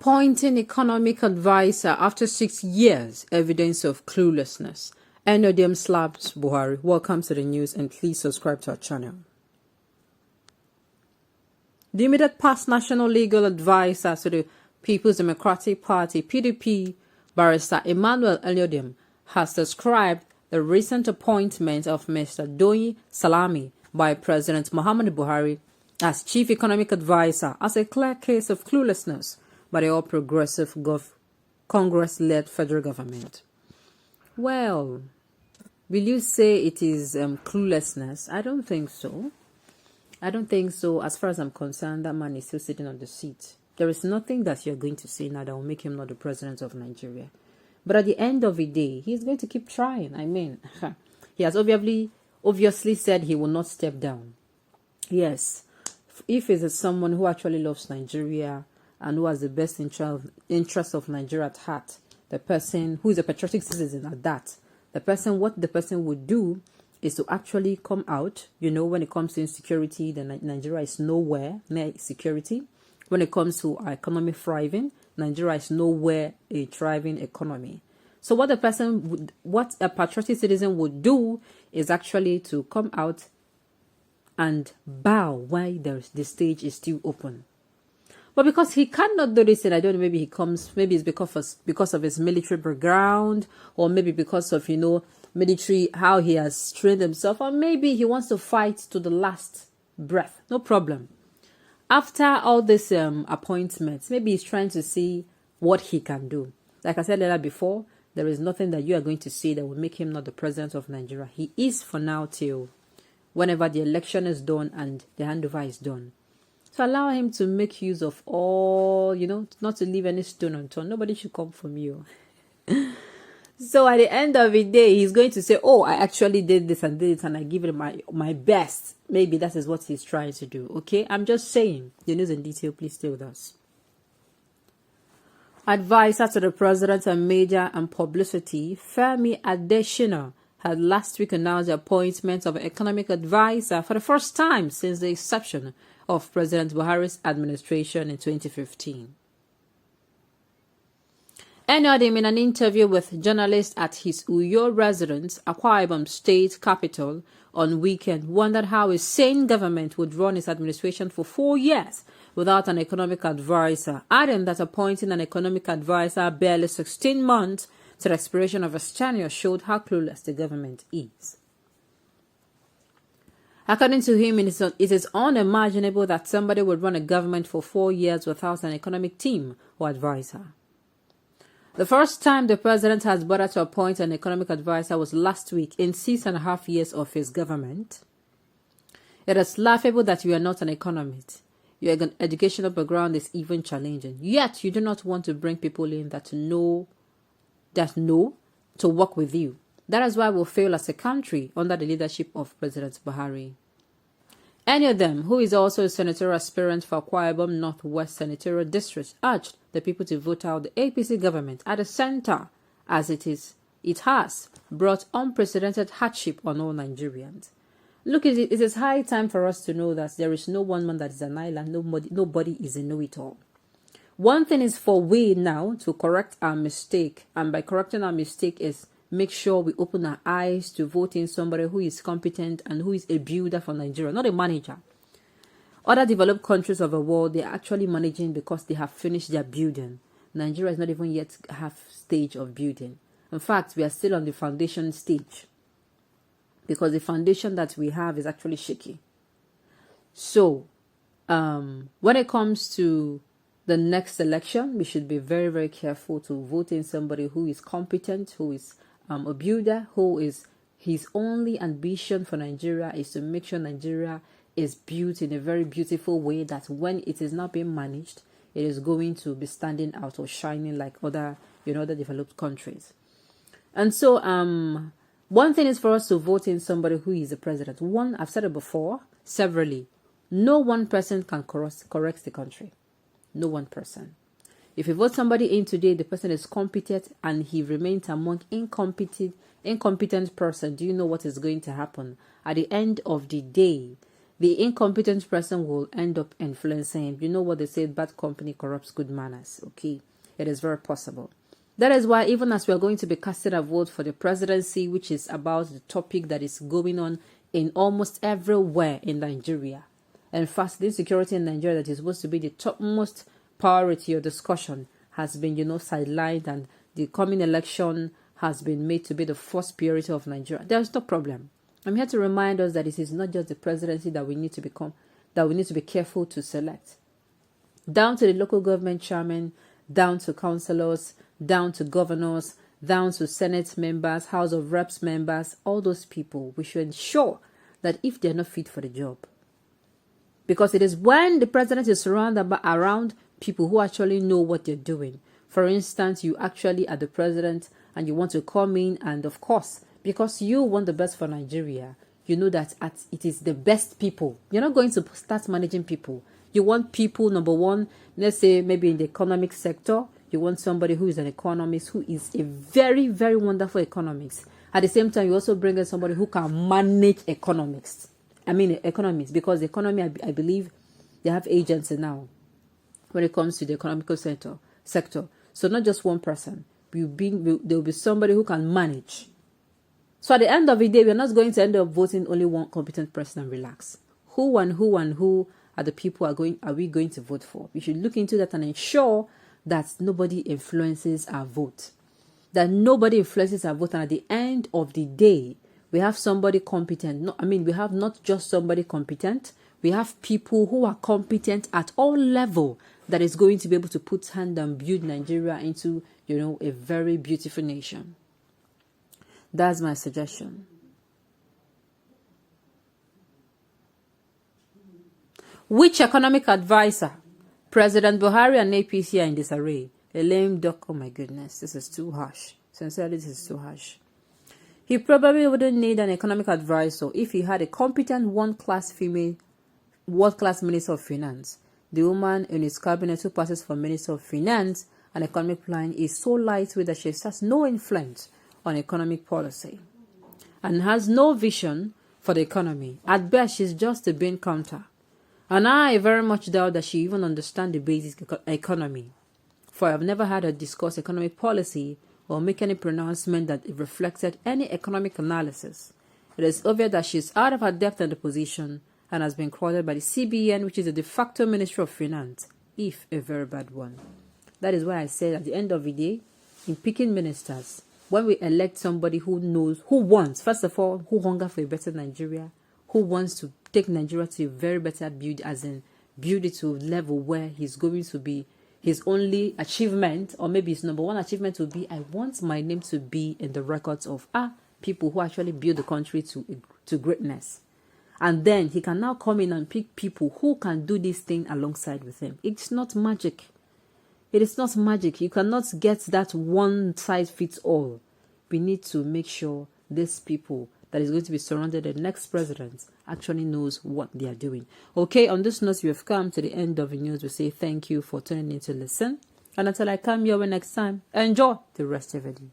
Appointing economic advisor after 6 years, evidence of cluelessness. NODM slaps Buhari. Welcome to the news and please subscribe to our channel. The immediate past national legal advisor to the People's Democratic Party, PDP, Barrister Emmanuel NODM, has described the recent appointment of Mr. Doyin Salami by President Muhammadu Buhari as Chief Economic Advisor as a clear case of cluelessness by the all-progressive Congress-led federal government. Well, will you say it is cluelessness? I don't think so. I don't think so. As far as I'm concerned, that man is still sitting on the seat. There is nothing that you're going to say now that will make him not the president of Nigeria. But at the end of the day, he's going to keep trying. I mean, he has obviously said he will not step down. Yes, if it is someone who actually loves Nigeria and who has the best interest of Nigeria at heart, the person who is a patriotic citizen at that, what the person would do is to actually come out. You know, when it comes to insecurity, then Nigeria is nowhere near security. When it comes to our economy thriving, Nigeria is nowhere a thriving economy. So what a patriotic citizen would do is actually to come out and bow while the stage is still open. But because he cannot do this, and I don't know, maybe it's because of his military background, or maybe because of, military, how he has trained himself, or maybe he wants to fight to the last breath. No problem. After all this appointments, maybe he's trying to see what he can do. Like I said earlier before, there is nothing that you are going to say that will make him not the president of Nigeria. He is for now till whenever the election is done and the handover is done. So allow him to make use of all, not to leave any stone unturned. Nobody should come from you. So at the end of the day, he's going to say, oh, I actually did this and did it and I give it my best. Maybe that is what he's trying to do. Okay, I'm just saying. The news in detail, please stay with us. Advisor to the President on Media and Publicity, Femi Adesina, had last week announced the appointment of an economic advisor for the first time since the inception of President Buhari's administration in 2015. NODM, in an interview with journalists at his Uyo residence, Akwa Ibom State capital, on weekend, wondered how a sane government would run its administration for 4 years without an economic advisor, adding that appointing an economic advisor barely 16 months to the expiration of his tenure showed how clueless the government is. According to him, it is unimaginable that somebody would run a government for 4 years without an economic team or advisor. The first time the president has bothered to appoint an economic advisor was last week in 6.5 years of his government. It is laughable that you are not an economist. Your educational background is even challenging. Yet you do not want to bring people in that know to work with you. That is why we'll fail as a country under the leadership of President Buhari. Any of them, who is also a senatorial aspirant for Akwa Ibom Northwest Senatorial District, urged the people to vote out the APC government at the center, as it has brought unprecedented hardship on all Nigerians. Look, it is high time for us to know that there is no one man that is an island. Nobody is a know-it-all. One thing is for we now to correct our mistake, and by correcting our mistake is make sure we open our eyes to vote in somebody who is competent and who is a builder for Nigeria, not a manager. Other developed countries of the world, they are actually managing because they have finished their building. Nigeria is not even yet half stage of building. In fact, we are still on the foundation stage because the foundation that we have is actually shaky. So, when it comes to the next election, we should be very, very careful to vote in somebody who is competent, who is a builder, who is his only ambition for Nigeria is to make sure Nigeria is built in a very beautiful way that when it is not being managed, it is going to be standing out or shining like other developed countries. And so, one thing is for us to vote in somebody who is the president. One, I've said it before, severally, no one person can correct the country. No one person. If you vote somebody in today, the person is competent and he remains among incompetent person, do you know what is going to happen? At the end of the day, the incompetent person will end up influencing him. You know what they say, bad company corrupts good manners. Okay, it is very possible. That is why even as we are going to be casting a vote for the presidency, which is about the topic that is going on in almost everywhere in Nigeria. In fact, the insecurity in Nigeria that is supposed to be the topmost priority or discussion has been, sidelined, and the coming election has been made to be the first priority of Nigeria. There is no problem. I'm here to remind us that it is not just the presidency that we need to be careful to select. Down to the local government chairman, down to councillors, down to governors, down to Senate members, House of Reps members, all those people, we should ensure that if they're not fit for the job. Because it is when the president is surrounded around people who actually know what they're doing. For instance, you actually are the president and you want to come in, and of course, because you want the best for Nigeria, you know that it is the best people. You're not going to start managing people. You want people, number one, let's say maybe in the economic sector, you want somebody who is an economist, who is a very, very wonderful economist. At the same time, you also bring in somebody who can manage economists, because the economy, I believe, they have agents now when it comes to the economical sector. So not just one person. There will be somebody who can manage. So at the end of the day, we're not going to end up voting only one competent person and relax. Who are the people are we going to vote for? We should look into that and ensure that nobody influences our vote. And at the end of the day, we have somebody competent. We have not just somebody competent. We have people who are competent at all levels that is going to be able to put hand and build Nigeria into, a very beautiful nation. That's my suggestion. Which economic advisor? President Buhari and APC are in disarray. A lame duck. Oh my goodness, this is too harsh. Sincerely, this is too harsh. He probably wouldn't need an economic advisor if he had a competent world-class Minister of Finance. The woman in his cabinet who passes for Minister of Finance and Economic Plan is so lightweight that she has no influence on economic policy and has no vision for the economy. At best, she's just a bean counter. And I very much doubt that she even understands the basic economy. For I have never had her discuss economic policy or make any pronouncement that reflected any economic analysis. It is obvious that she is out of her depth in the position and has been quoted by the CBN, which is the de facto Ministry of Finance, if a very bad one. That is why I said at the end of the day, in picking ministers, when we elect somebody who knows, who wants, first of all, who hunger for a better Nigeria, who wants to take Nigeria to a very better build, as in build it to a level where he's going to be, his only achievement, or maybe his number one achievement will be, I want my name to be in the records of people who actually build the country to greatness. And then he can now come in and pick people who can do this thing alongside with him. It's not magic. It is not magic. You cannot get that one size fits all. We need to make sure these people that is going to be surrounded the next president actually knows what they are doing. Okay, on this note, we have come to the end of the news. We say thank you for tuning in to listen. And until I come your way next time, enjoy the rest of the day.